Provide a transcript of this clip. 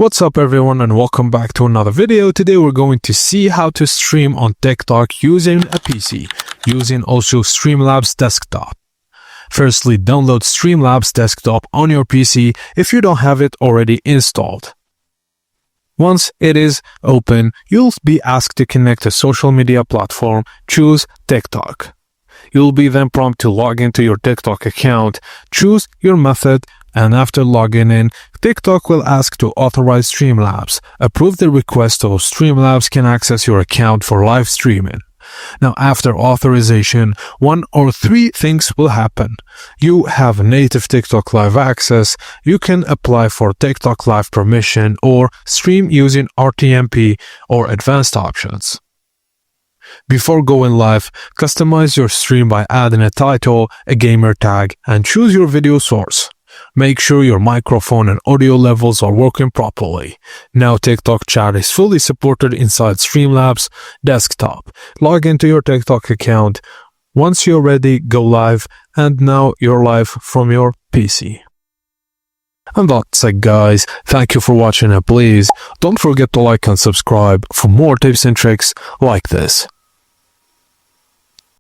What's up everyone and welcome back to another video. Today we're going to see how to stream on TikTok using a PC, using also Streamlabs desktop. Firstly, download Streamlabs desktop on your PC if you don't have it already installed. Once it is open, you'll be asked to connect a social media platform. Choose TikTok. You'll be then prompted to log into your TikTok account. Choose your method, and after logging in, TikTok will ask to authorize Streamlabs. Approve the request so Streamlabs can access your account for live streaming. Now, after authorization, one or three things will happen. You have native TikTok Live access, you can apply for TikTok Live permission, or stream using RTMP or advanced options. Before going live, customize your stream by adding a title, a gamer tag, and choose your video source. Make sure your microphone and audio levels are working properly. Now TikTok chat is fully supported inside Streamlabs desktop. Log into your TikTok account. Once you're ready, go live, and now you're live from your PC. And that's it guys, thank you for watching, and please don't forget to like and subscribe for more tips and tricks like this.